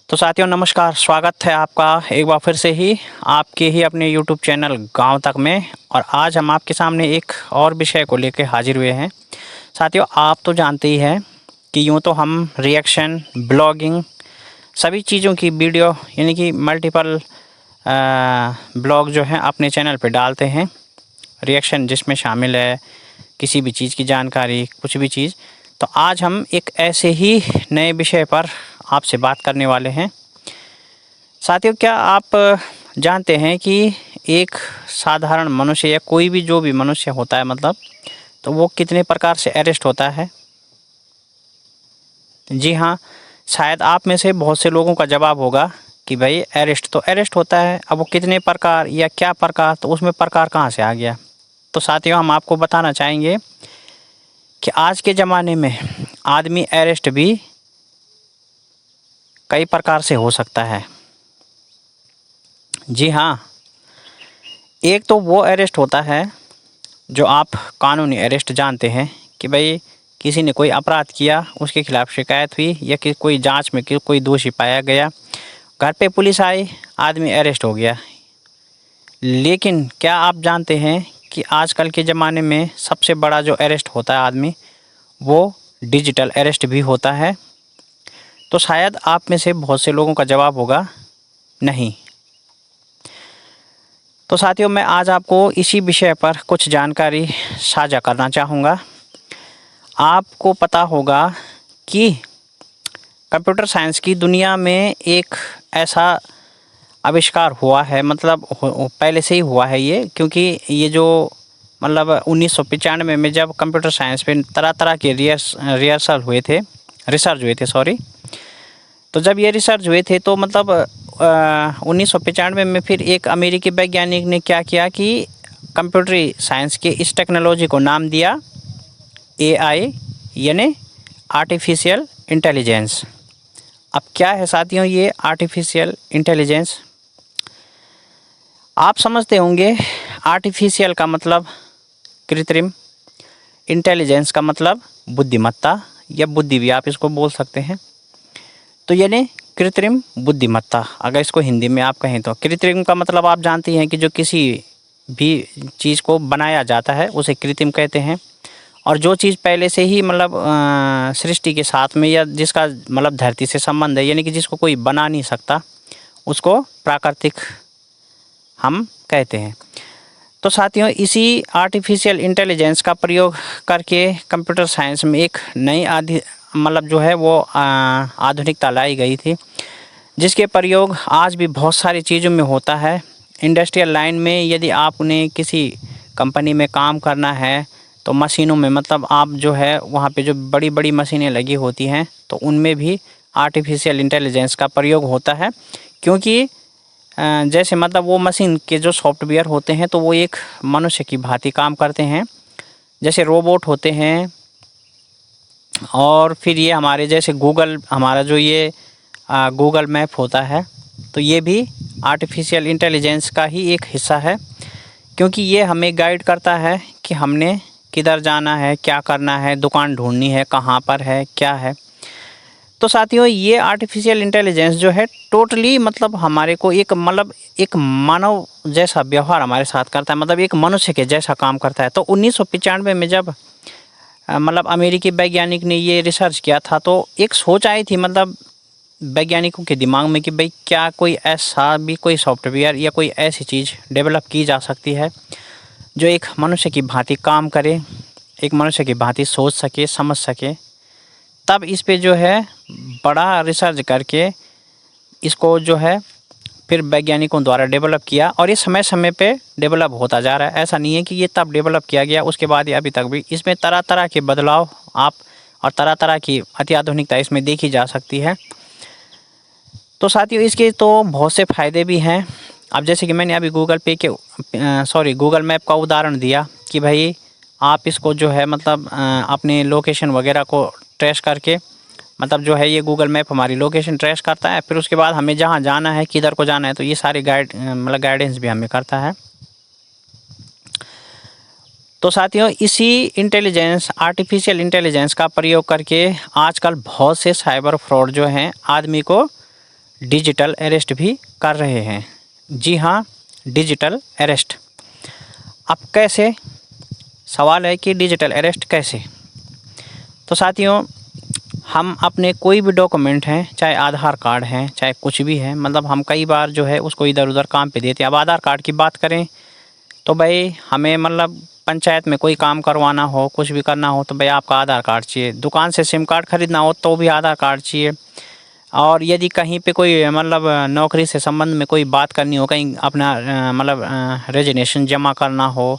तो साथियों नमस्कार, स्वागत है आपका एक बार फिर से ही आपके ही अपने YouTube चैनल गांव तक में। और आज हम आपके सामने एक और विषय को लेकर हाजिर हुए हैं। साथियों आप तो जानते ही हैं कि यूँ तो हम रिएक्शन, ब्लॉगिंग, सभी चीज़ों की वीडियो यानी कि मल्टीपल ब्लॉग जो हैं अपने चैनल पे डालते हैं। रिएक्शन जिसमें शामिल है किसी भी चीज़ की जानकारी, कुछ भी चीज़। तो आज हम एक ऐसे ही नए विषय पर आपसे बात करने वाले हैं। साथियों क्या आप जानते हैं कि एक साधारण मनुष्य या कोई भी जो भी मनुष्य होता है तो वो कितने प्रकार से अरेस्ट होता है? जी हाँ, शायद आप में से बहुत से लोगों का जवाब होगा कि भाई अरेस्ट तो अरेस्ट होता है, अब वो कितने प्रकार या क्या प्रकार, तो उसमें प्रकार कहाँ से आ गया? तो साथियों हम आपको बताना चाहेंगे कि आज के ज़माने में आदमी अरेस्ट भी कई प्रकार से हो सकता है। जी हाँ, एक तो वो अरेस्ट होता है जो आप कानूनी अरेस्ट जानते हैं कि भाई किसी ने कोई अपराध किया, उसके खिलाफ शिकायत हुई या कि कोई जांच में कोई दोषी पाया गया, घर पे पुलिस आई, आदमी अरेस्ट हो गया। लेकिन क्या आप जानते हैं कि आजकल के ज़माने में सबसे बड़ा जो अरेस्ट होता है आदमी, वो डिजिटल अरेस्ट भी होता है? तो शायद आप में से बहुत से लोगों का जवाब होगा नहीं। तो साथियों मैं आज आपको इसी विषय पर कुछ जानकारी साझा करना चाहूँगा। आपको पता होगा कि कंप्यूटर साइंस की दुनिया में एक ऐसा आविष्कार हुआ है, पहले से ही हुआ है ये, क्योंकि ये जो 1995 में जब कंप्यूटर साइंस पे तरह तरह के रिसर्च हुए थे तो जब ये रिसर्च हुए थे तो 1995 में फिर एक अमेरिकी वैज्ञानिक ने क्या किया कि कंप्यूटर साइंस के इस टेक्नोलॉजी को नाम दिया AI यानी आर्टिफिशियल इंटेलिजेंस। अब क्या है साथियों ये आर्टिफिशियल इंटेलिजेंस? आप समझते होंगे आर्टिफिशियल का मतलब कृत्रिम, इंटेलिजेंस का मतलब बुद्धिमत्ता या बुद्धि भी आप इसको बोल सकते हैं। तो यानी कृत्रिम बुद्धिमत्ता, अगर इसको हिंदी में आप कहें तो कृत्रिम का मतलब आप जानते हैं कि जो किसी भी चीज़ को बनाया जाता है उसे कृत्रिम कहते हैं। और जो चीज़ पहले से ही सृष्टि के साथ में या जिसका धरती से संबंध है, यानी कि जिसको कोई बना नहीं सकता, उसको प्राकृतिक हम कहते हैं। तो साथियों इसी आर्टिफिशियल इंटेलिजेंस का प्रयोग करके कंप्यूटर साइंस में एक नई आधुनिकता लाई गई थी, जिसके प्रयोग आज भी बहुत सारी चीज़ों में होता है। इंडस्ट्रियल लाइन में यदि आपने किसी कंपनी में काम करना है तो मशीनों में आप जो है वहाँ पे जो बड़ी बड़ी मशीनें लगी होती हैं तो उनमें भी आर्टिफिशियल इंटेलिजेंस का प्रयोग होता है, क्योंकि जैसे वो मशीन के जो सॉफ्टवेयर होते हैं तो वो एक मनुष्य की भांति काम करते हैं, जैसे रोबोट होते हैं। और फिर ये हमारे जैसे हमारा जो ये गूगल मैप होता है, तो ये भी आर्टिफिशियल इंटेलिजेंस का ही एक हिस्सा है, क्योंकि ये हमें गाइड करता है कि हमने किधर जाना है, क्या करना है, दुकान ढूंढनी है, कहाँ पर है, क्या है। तो साथियों ये आर्टिफिशियल इंटेलिजेंस जो है टोटली हमारे को एक मानव जैसा व्यवहार हमारे साथ करता है, एक मनुष्य के जैसा काम करता है। तो 1995 में जब अमेरिकी वैज्ञानिक ने ये रिसर्च किया था तो एक सोच आई थी वैज्ञानिकों के दिमाग में कि भाई क्या कोई ऐसा भी कोई सॉफ्टवेयर या कोई ऐसी चीज़ डेवलप की जा सकती है जो एक मनुष्य की भांति काम करे, एक मनुष्य की भांति सोच सके, समझ सके। तब इस पे जो है बड़ा रिसर्च करके इसको जो है फिर वैज्ञानिकों द्वारा डेवलप किया, और ये समय समय पे डेवलप होता जा रहा है। ऐसा नहीं है कि ये तब डेवलप किया गया उसके बाद या अभी तक भी इसमें तरह तरह के बदलाव और तरह तरह की अत्याधुनिकता इसमें देखी जा सकती है। तो साथियों इसके तो बहुत से फ़ायदे भी हैं। अब जैसे कि मैंने अभी गूगल मैप का उदाहरण दिया कि भाई आप इसको जो है अपने लोकेशन वगैरह को ट्रेस करके जो है ये गूगल मैप हमारी लोकेशन ट्रेस करता है, फिर उसके बाद हमें जहाँ जाना है, किधर को जाना है, तो ये सारी गाइडेंस भी हमें करता है। तो साथियों इसी आर्टिफिशियल इंटेलिजेंस का प्रयोग करके आजकल बहुत से साइबर फ्रॉड जो हैं आदमी को डिजिटल अरेस्ट भी कर रहे हैं। जी हाँ, डिजिटल अरेस्ट। अब कैसे, सवाल है कि डिजिटल अरेस्ट कैसे। तो साथियों, हम अपने कोई भी डॉक्यूमेंट हैं, चाहे आधार कार्ड हैं, चाहे कुछ भी है, मतलब हम कई बार जो है उसको इधर उधर काम पे देते हैं। अब आधार कार्ड की बात करें तो भाई हमें मतलब पंचायत में कोई काम करवाना हो, कुछ भी करना हो तो भाई आपका आधार कार्ड चाहिए। दुकान से सिम कार्ड खरीदना हो तो भी आधार कार्ड चाहिए। और यदि कहीं पे कोई मतलब नौकरी से संबंध में कोई बात करनी हो, कहीं अपना मतलब रेजिग्नेशन जमा करना हो,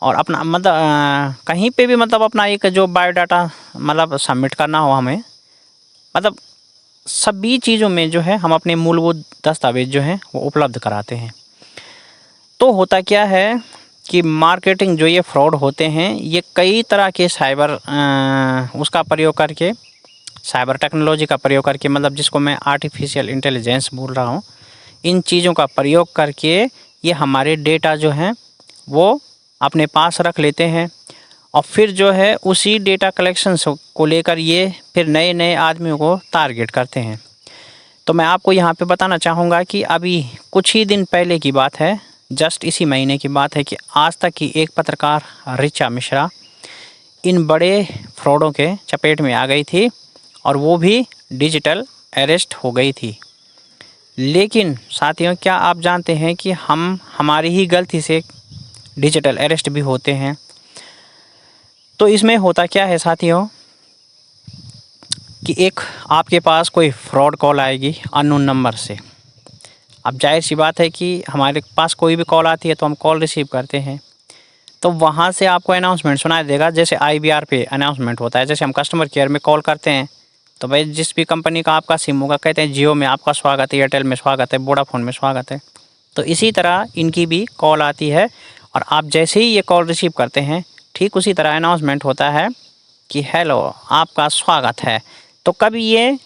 और अपना मतलब कहीं पे भी मतलब अपना एक जो बायोडाटा मतलब सबमिट करना हो हमें, मतलब सभी चीज़ों में जो है हम अपने मूलभूत दस्तावेज जो हैं वो उपलब्ध कराते हैं। तो होता क्या है कि मार्केटिंग जो ये फ्रॉड होते हैं, ये कई तरह के साइबर उसका प्रयोग करके, साइबर टेक्नोलॉजी का प्रयोग करके, मतलब जिसको मैं आर्टिफिशियल इंटेलिजेंस बोल रहा हूँ, इन चीज़ों का प्रयोग करके ये हमारे डेटा जो हैं वो अपने पास रख लेते हैं। और फिर जो है उसी डेटा कलेक्शन को लेकर ये फिर नए नए आदमियों को टारगेट करते हैं। तो मैं आपको यहाँ पे बताना चाहूँगा कि अभी कुछ ही दिन पहले की बात है, जस्ट इसी महीने की बात है, कि आज तक की एक पत्रकार ऋचा मिश्रा इन बड़े फ्रॉडों के चपेट में आ गई थी और वो भी डिजिटल अरेस्ट हो गई थी। लेकिन साथियों, क्या आप जानते हैं कि हमारी ही गलती से डिजिटल अरेस्ट भी होते हैं। तो इसमें होता क्या है साथियों कि एक आपके पास कोई फ्रॉड कॉल आएगी अननोन नंबर से। अब जाहिर सी बात है कि हमारे पास कोई भी कॉल आती है तो हम कॉल रिसीव करते हैं, तो वहाँ से आपको अनाउंसमेंट सुनाई देगा, जैसे IVR पे अनाउंसमेंट होता है। जैसे हम कस्टमर केयर में कॉल करते हैं तो भाई जिस भी कंपनी का आपका सिम होगा, कहते हैं जियो में आपका स्वागत है, एयरटेल में स्वागत है, वोडाफोन में स्वागत है। तो इसी तरह इनकी भी कॉल आती है और आप जैसे ही ये कॉल रिसीव करते हैं, ठीक उसी तरह अनाउंसमेंट होता है कि हेलो, आपका स्वागत है। तो कभी ये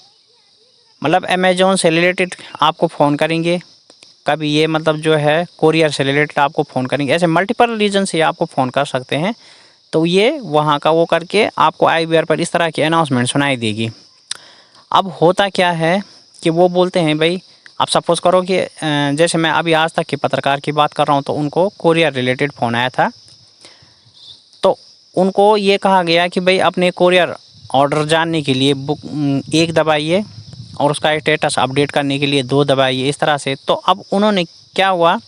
मतलब अमेज़ॉन से रिलेटेड आपको फ़ोन करेंगे, कभी ये मतलब जो है कोरियर से रिलेटेड आपको फ़ोन करेंगे, ऐसे मल्टीपल रीज़न से आपको फ़ोन कर सकते हैं। तो ये वहाँ का वो करके आपको IVR पर इस तरह की अनाउंसमेंट सुनाई देगी। अब होता क्या है कि वो बोलते हैं भाई, आप सपोज़ करो कि जैसे मैं अभी आज तक के पत्रकार की बात कर रहा हूँ, तो उनको कोरियर रिलेटेड फ़ोन आया था। तो उनको ये कहा गया कि भाई अपने कोरियर ऑर्डर जानने के लिए बुक 1 दबाइए और उसका स्टेटस अपडेट करने के लिए 2 दबाइए, इस तरह से। तो अब उन्होंने क्या हुआ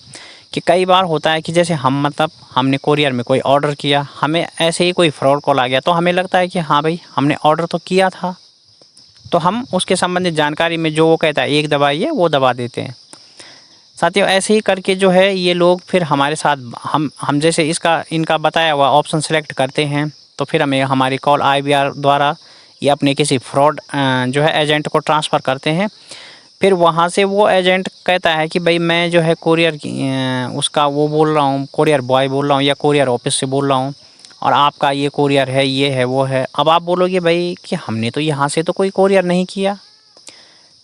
कि कई बार होता है कि जैसे हम मतलब हमने कोरियर में कोई ऑर्डर किया, हमें ऐसे ही कोई फ्रॉड कॉल आ गया, तो हमें लगता है कि हाँ भाई हमने ऑर्डर तो किया था, तो हम उसके संबंधित जानकारी में जो वो कहता है 1 दबाइए वो दबा देते हैं। साथियों, ऐसे ही करके जो है ये लोग फिर हमारे साथ हम जैसे इनका बताया हुआ ऑप्शन सेलेक्ट करते हैं, तो फिर हमें हमारी कॉल IVR द्वारा या अपने किसी फ्रॉड जो है एजेंट को ट्रांसफ़र करते हैं। फिर वहाँ से वो एजेंट कहता है कि भाई मैं जो है कोरियर की उसका वो बोल रहा हूँ, कोरियर बॉय बोल रहा हूँ या कोरियर ऑफिस से बोल रहा हूँ, और आपका ये कोरियर है, ये है, वो है। अब आप बोलोगे भाई कि हमने तो यहाँ से तो कोई कोरियर नहीं किया।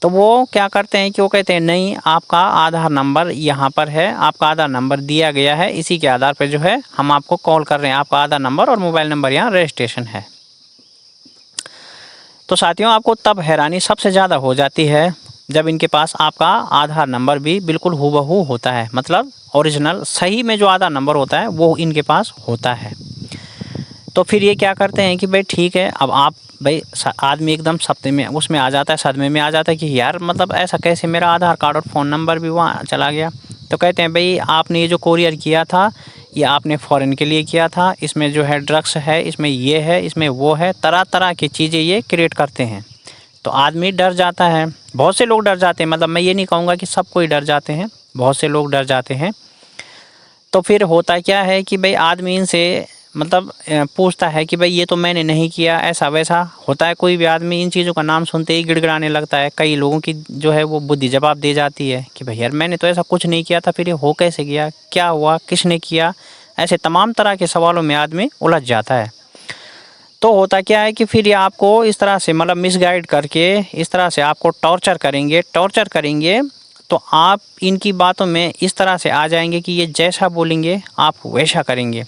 तो वो क्या करते हैं कि वो कहते हैं नहीं, आपका आधार नंबर यहाँ पर है, आपका आधार नंबर दिया गया है, इसी के आधार पर जो है हम आपको कॉल कर रहे हैं, आपका आधार नंबर और मोबाइल नंबर यहाँ रजिस्ट्रेशन है। तो साथियों, आपको तब हैरानी सबसे ज़्यादा हो जाती है जब इनके पास आपका आधार नंबर भी बिल्कुल हूबहू होता है, मतलब ओरिजिनल सही में जो आधार नंबर होता है वो इनके पास होता है। तो फिर ये क्या करते हैं कि भाई ठीक है, अब आप भाई आदमी एकदम सदमे में उसमें आ जाता है, सदमे में आ जाता है कि यार मतलब ऐसा कैसे, मेरा आधार कार्ड और फ़ोन नंबर भी वहाँ चला गया। तो कहते हैं भाई आपने ये जो कोरियर किया था ये आपने फ़ॉरेन के लिए किया था, इसमें जो है ड्रग्स है, इसमें ये है, इसमें वो है, तरह तरह की चीज़ें ये क्रिएट करते हैं। तो आदमी डर जाता है, बहुत से लोग डर जाते हैं, मतलब मैं ये नहीं कहूँगा कि सब कोई डर जाते हैं, बहुत से लोग डर जाते हैं। तो फिर होता क्या है कि भाई आदमी इनसे मतलब पूछता है कि भाई ये तो मैंने नहीं किया, ऐसा वैसा होता है। कोई भी आदमी इन चीज़ों का नाम सुनते ही गिड़गिड़ाने लगता है। कई लोगों की जो है वो बुद्धि जवाब दे जाती है कि भाई यार मैंने तो ऐसा कुछ नहीं किया था, फिर ये हो कैसे गया, क्या हुआ, किसने किया, ऐसे तमाम तरह के सवालों में आदमी उलझ जाता है। तो होता क्या है कि फिर ये आपको इस तरह से मतलब मिसगाइड करके इस तरह से आपको टॉर्चर करेंगे। तो आप इनकी बातों में इस तरह से आ जाएंगे कि ये जैसा बोलेंगे आप वैसा करेंगे।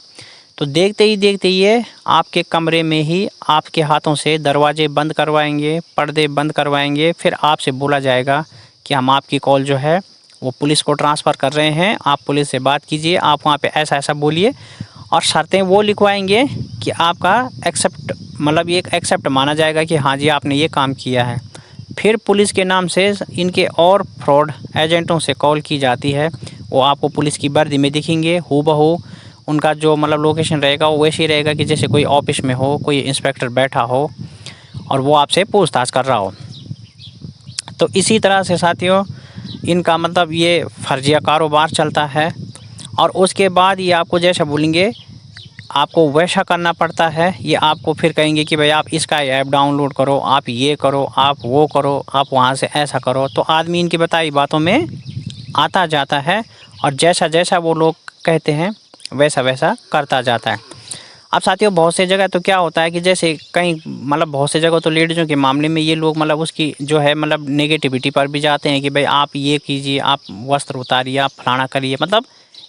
तो देखते ही देखते ये आपके कमरे में ही आपके हाथों से दरवाजे बंद करवाएंगे, पर्दे बंद करवाएंगे। फिर आपसे बोला जाएगा कि हम आपकी कॉल जो है वो पुलिस को ट्रांसफ़र कर रहे हैं, आप पुलिस से बात कीजिए, आप वहाँ पे ऐसा ऐसा बोलिए, और शर्तें वो लिखवाएंगे कि आपका एक्सेप्ट मतलब ये एक्सेप्ट माना जाएगा कि हाँ जी आपने ये काम किया है। फिर पुलिस के नाम से इनके और फ्रॉड एजेंटों से कॉल की जाती है, वो आपको पुलिस की वर्दी में दिखेंगे, हूबहू उनका जो मतलब लोकेशन रहेगा वो वैसे ही रहेगा कि जैसे कोई ऑफिस में हो, कोई इंस्पेक्टर बैठा हो और वो आपसे पूछताछ कर रहा हो। तो इसी तरह से साथियों इनका मतलब ये फर्जिया कारोबार चलता है, और उसके बाद ये आपको जैसा बोलेंगे आपको वैसा करना पड़ता है। ये आपको फिर कहेंगे कि भाई आप इसका ऐप डाउनलोड करो, आप ये करो, आप वो करो, आप वहाँ से ऐसा करो। तो आदमी इनकी बताई बातों में आता जाता है और जैसा जैसा वो लोग कहते हैं वैसा वैसा करता जाता है। अब साथियों बहुत से जगह तो क्या होता है कि जैसे कहीं मतलब बहुत से जगह तो लेडीज़ों के मामले में ये लोग मतलब उसकी जो है मतलब नेगेटिविटी पर भी जाते हैं कि भाई आप ये कीजिए, आप वस्त्र उतारिए, आप फलाना करिए, मतलब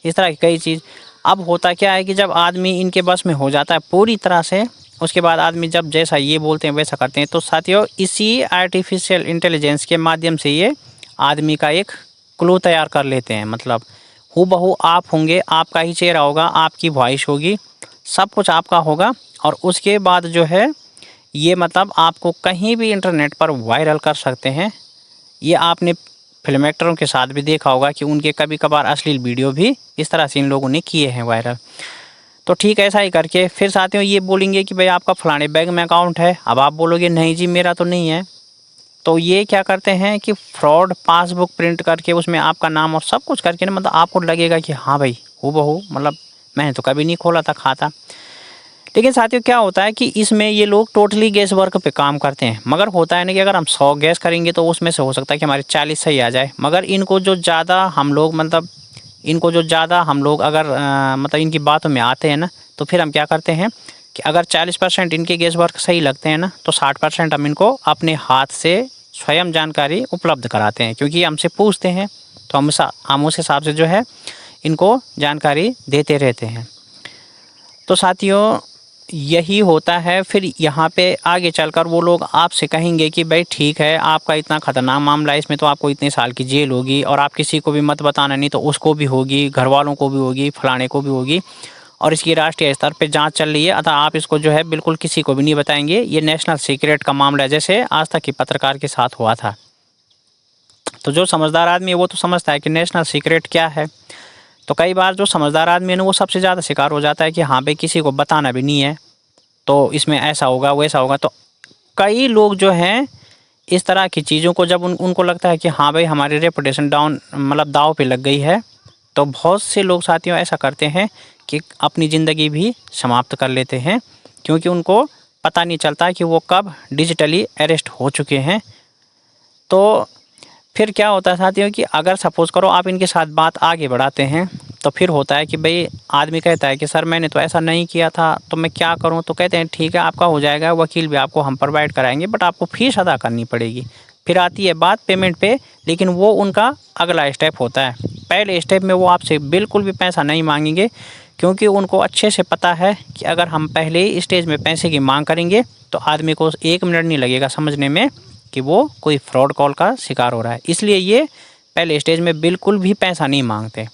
इस तरह की कई चीज़। अब होता क्या है कि जब आदमी इनके बस में हो जाता है पूरी तरह से, उसके बाद आदमी जब जैसा ये बोलते हैं वैसा करते हैं। तो साथियों इसी आर्टिफिशियल इंटेलिजेंस के माध्यम से ये आदमी का एक क्लू तैयार कर लेते हैं, मतलब हूबहू आप होंगे, आपका ही चेहरा होगा, आपकी वॉइस होगी, सब कुछ आपका होगा, और उसके बाद जो है ये मतलब आपको कहीं भी इंटरनेट पर वायरल कर सकते हैं। ये आपने फिल्म एक्टरों के साथ भी देखा होगा कि उनके कभी कभार अश्लील वीडियो भी इस तरह से इन लोगों ने किए हैं वायरल। तो ठीक ऐसा ही करके फिर साथियों ये बोलेंगे कि भाई आपका फलाने बैंक में अकाउंट है। अब आप बोलोगे नहीं जी मेरा तो नहीं है। तो ये क्या करते हैं कि फ्रॉड पासबुक प्रिंट करके उसमें आपका नाम और सब कुछ करके ना, मतलब आपको लगेगा कि हाँ भाई हूबहू मतलब मैंने तो कभी नहीं खोला था खाता। लेकिन साथियों क्या होता है कि इसमें ये लोग टोटली गैस वर्क पे काम करते हैं। मगर होता है ना कि अगर हम 100 गैस करेंगे तो उसमें से हो सकता है कि हमारे 40 सही आ जाए। मगर इनको जो ज़्यादा हम लोग अगर मतलब इनकी बातों में आते हैं ना, तो फिर हम क्या करते हैं कि अगर 40% इनके गैस वर्क सही लगते हैं ना, तो 60% हम इनको अपने हाथ से स्वयं जानकारी उपलब्ध कराते हैं, क्योंकि हमसे पूछते हैं तो हम उस हिसाब से जो है इनको जानकारी देते रहते हैं। तो साथियों यही होता है। फिर यहाँ पे आगे चलकर वो लोग आपसे कहेंगे कि भाई ठीक है आपका इतना ख़तरनाक मामला है, इसमें तो आपको इतने साल की जेल होगी, और आप किसी को भी मत बताना, नहीं तो उसको भी होगी, घर वालों को भी होगी, फलाने को भी होगी, और इसकी राष्ट्रीय स्तर पे जांच चल रही है, अतः आप इसको जो है बिल्कुल किसी को भी नहीं बताएंगे, ये नेशनल सीक्रेट का मामला है, जैसे आज तक की पत्रकार के साथ हुआ था। तो जो समझदार आदमी है वो तो समझता है कि नेशनल सीक्रेट क्या है। तो कई बार जो समझदार आदमी है ना वो सबसे ज़्यादा शिकार हो जाता है कि हाँ भाई किसी को बताना भी नहीं है, तो इसमें ऐसा होगा वैसा होगा। तो कई लोग जो हैं इस तरह की चीज़ों को जब उनको लगता है कि हाँ भाई हमारी रेपुटेशन डाउन मतलब दाव पे लग गई है, तो बहुत से लोग साथियों ऐसा करते हैं कि अपनी ज़िंदगी भी समाप्त कर लेते हैं, क्योंकि उनको पता नहीं चलता कि वो कब डिजिटली अरेस्ट हो चुके हैं। तो फिर क्या होता है साथियों कि अगर सपोज़ करो आप इनके साथ बात आगे बढ़ाते हैं, तो फिर होता है कि भाई आदमी कहता है कि सर मैंने तो ऐसा नहीं किया था, तो मैं क्या करूं? तो कहते हैं ठीक है आपका हो जाएगा, वकील भी आपको हम प्रोवाइड कराएंगे, बट आपको फ़ीस अदा करनी पड़ेगी। फिर आती है बात पेमेंट पे, लेकिन वो उनका अगला स्टेप होता है। पहले स्टेप में वो आपसे बिल्कुल भी पैसा नहीं मांगेंगे, क्योंकि उनको अच्छे से पता है कि अगर हम पहले ही स्टेज में पैसे की मांग करेंगे तो आदमी को 1 मिनट नहीं लगेगा समझने में कि वो कोई फ्रॉड कॉल का शिकार हो रहा है। इसलिए ये पहले स्टेज में बिल्कुल भी पैसा नहीं मांगते।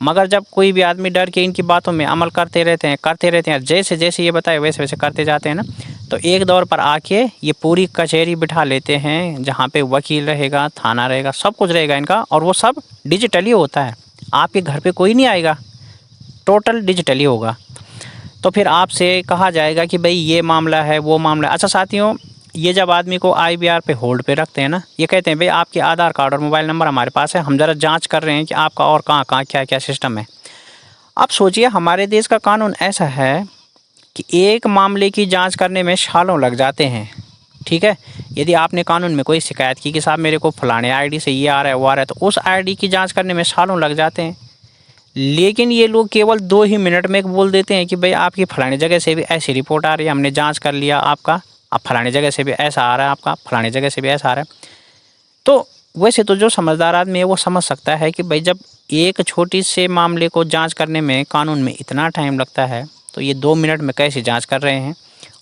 मगर जब कोई भी आदमी डर के इनकी बातों में अमल करते रहते हैं, जैसे जैसे ये बताए वैसे वैसे करते जाते हैं ना, तो एक दौर पर आके ये पूरी कचहरी बिठा लेते हैं, जहाँ पे वकील रहेगा, थाना रहेगा, सब कुछ रहेगा इनका, और वो सब डिजिटली होता है। आपके घर पे कोई नहीं आएगा, टोटल डिजिटली होगा। तो फिर आपसे कहा जाएगा कि भाई ये मामला है, वो मामला है। अच्छा साथियों, ये जब आदमी को IVR पे होल्ड पे रखते हैं ना, ये कहते हैं भाई आपके आधार कार्ड और मोबाइल नंबर हमारे पास है, हम ज़रा जांच कर रहे हैं कि आपका और कहाँ कहाँ क्या क्या सिस्टम है। अब सोचिए हमारे देश का कानून ऐसा है कि एक मामले की जांच करने में सालों लग जाते हैं। ठीक है, यदि आपने कानून में कोई शिकायत की कि साहब मेरे को फलाने ID से ये आ रहा है वो आ रहा है, तो उस ID की जाँच करने में सालों लग जाते हैं। लेकिन ये लोग केवल 2 ही मिनट में बोल देते हैं कि भाई आपकी फलानी जगह से भी ऐसी रिपोर्ट आ रही है, हमने जांच कर लिया आपका, अब फलानी जगह से भी ऐसा आ रहा है, आपका फलानी जगह से भी ऐसा आ रहा है। तो वैसे तो जो समझदार आदमी है वो समझ सकता है कि भाई जब एक छोटी से मामले को जांच करने में कानून में इतना टाइम लगता है, तो ये 2 मिनट में कैसे जांच कर रहे हैं,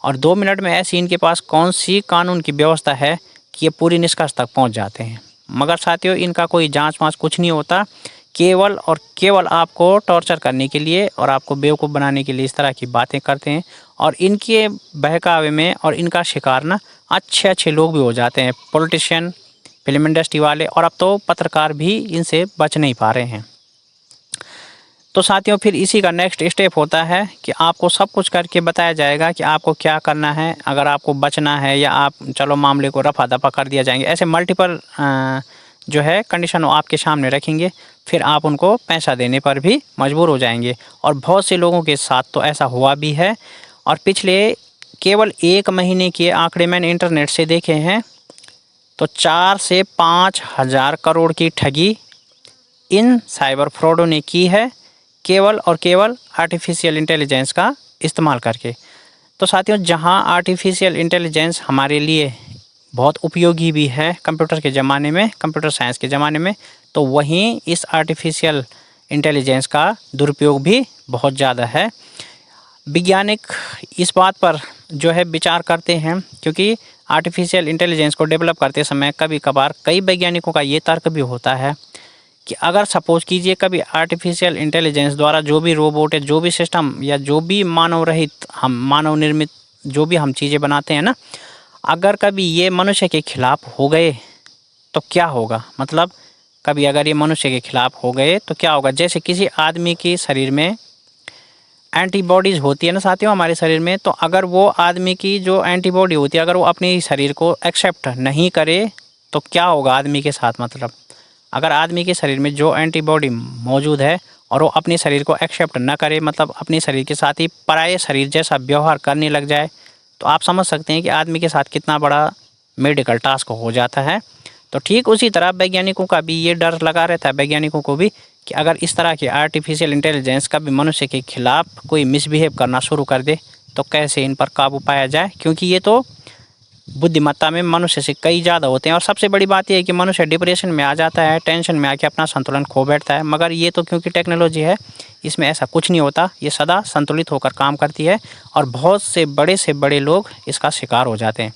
और 2 मिनट में ऐसी इनके पास कौन सी कानून की व्यवस्था है कि ये पूरी निष्कर्ष तक पहुँच जाते हैं। मगर साथियों इनका कोई जांच वाँच कुछ नहीं होता, केवल और केवल आपको टॉर्चर करने के लिए और आपको बेवकूफ़ बनाने के लिए इस तरह की बातें करते हैं। और इनके बहकावे में और इनका शिकार ना अच्छे लोग भी हो जाते हैं, पॉलिटिशियन, फिल्म इंडस्ट्री वाले, और अब तो पत्रकार भी इनसे बच नहीं पा रहे हैं। तो साथियों फिर इसी का नेक्स्ट स्टेप होता है कि आपको सब कुछ करके बताया जाएगा कि आपको क्या करना है, अगर आपको बचना है या आप चलो मामले को रफा दफा कर दिया जाएंगे। ऐसे मल्टीपल जो है कंडीशन वो आपके सामने रखेंगे, फिर आप उनको पैसा देने पर भी मजबूर हो जाएंगे। और बहुत से लोगों के साथ तो ऐसा हुआ भी है। और पिछले केवल 1 महीने के आंकड़े मैंने इंटरनेट से देखे हैं, तो 4 से 5 हज़ार करोड़ की ठगी इन साइबर फ्रॉडों ने की है, केवल और केवल आर्टिफिशियल इंटेलिजेंस का इस्तेमाल करके। तो साथियों जहां आर्टिफिशियल इंटेलिजेंस हमारे लिए बहुत उपयोगी भी है कंप्यूटर के ज़माने में, कंप्यूटर साइंस के ज़माने में, तो वहीं इस आर्टिफिशियल इंटेलिजेंस का दुरुपयोग भी बहुत ज़्यादा है। वैज्ञानिक इस बात पर जो है विचार करते हैं, क्योंकि आर्टिफिशियल इंटेलिजेंस को डेवलप करते समय कभी कभार कई वैज्ञानिकों का ये तर्क भी होता है कि अगर सपोज कीजिए कभी आर्टिफिशियल इंटेलिजेंस द्वारा जो भी रोबोट है, जो भी सिस्टम या जो भी मानव रहित हम मानव निर्मित जो भी हम चीज़ें बनाते हैं ना, अगर कभी ये मनुष्य के खिलाफ हो गए तो क्या होगा। मतलब कभी अगर ये मनुष्य के खिलाफ हो गए तो क्या होगा। जैसे किसी आदमी के शरीर में एंटीबॉडीज़ होती है ना साथियों हमारे शरीर में, तो अगर वो आदमी की जो एंटीबॉडी होती है अगर वो अपने शरीर को एक्सेप्ट नहीं करे तो क्या होगा आदमी के साथ। मतलब अगर आदमी के शरीर में जो एंटीबॉडी मौजूद है और वो अपने शरीर को एक्सेप्ट न करे, मतलब अपने शरीर के साथ ही पराये शरीर जैसा व्यवहार करने लग जाए, तो आप समझ सकते हैं कि आदमी के साथ कितना बड़ा मेडिकल टास्क हो जाता है। तो ठीक उसी तरह वैज्ञानिकों का भी ये डर लगा रहता है, वैज्ञानिकों को भी, कि अगर इस तरह की आर्टिफिशियल इंटेलिजेंस का भी मनुष्य के खिलाफ कोई मिसबिहेव करना शुरू कर दे तो कैसे इन पर काबू पाया जाए, क्योंकि ये तो बुद्धिमत्ता में मनुष्य से कई ज़्यादा होते हैं। और सबसे बड़ी बात यह है कि मनुष्य डिप्रेशन में आ जाता है, टेंशन में आके अपना संतुलन खो बैठता है, मगर ये तो क्योंकि टेक्नोलॉजी है इसमें ऐसा कुछ नहीं होता, ये सदा संतुलित होकर काम करती है और बहुत से बड़े लोग इसका शिकार हो जाते हैं।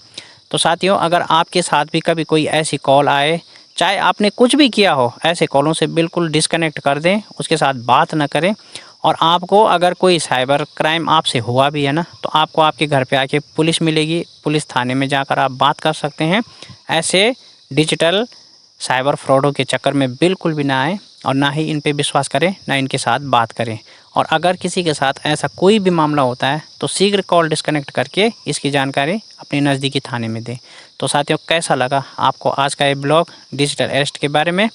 तो साथियों अगर आपके साथ भी कभी कोई ऐसी कॉल आए, चाहे आपने कुछ भी किया हो, ऐसे कॉलों से बिल्कुल डिस्कनेक्ट कर दें, उसके साथ बात न करें। और आपको अगर कोई साइबर क्राइम आपसे हुआ भी है ना, तो आपको आपके घर पे आके पुलिस मिलेगी, पुलिस थाने में जाकर आप बात कर सकते हैं। ऐसे डिजिटल साइबर फ्रॉडों के चक्कर में बिल्कुल भी ना आए और ना ही इन पे विश्वास करें, ना इनके साथ बात करें। और अगर किसी के साथ ऐसा कोई भी मामला होता है तो शीघ्र कॉल डिस्कनेक्ट करके इसकी जानकारी अपने नज़दीकी थाने में दें। तो साथियों कैसा लगा आपको आज का ये ब्लॉग डिजिटल अरेस्ट के बारे में,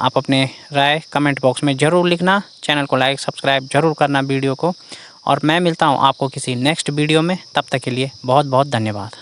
आप अपने राय कमेंट बॉक्स में ज़रूर लिखना। चैनल को लाइक सब्सक्राइब ज़रूर करना वीडियो को, और मैं मिलता हूँ आपको किसी नेक्स्ट वीडियो में। तब तक के लिए बहुत बहुत धन्यवाद।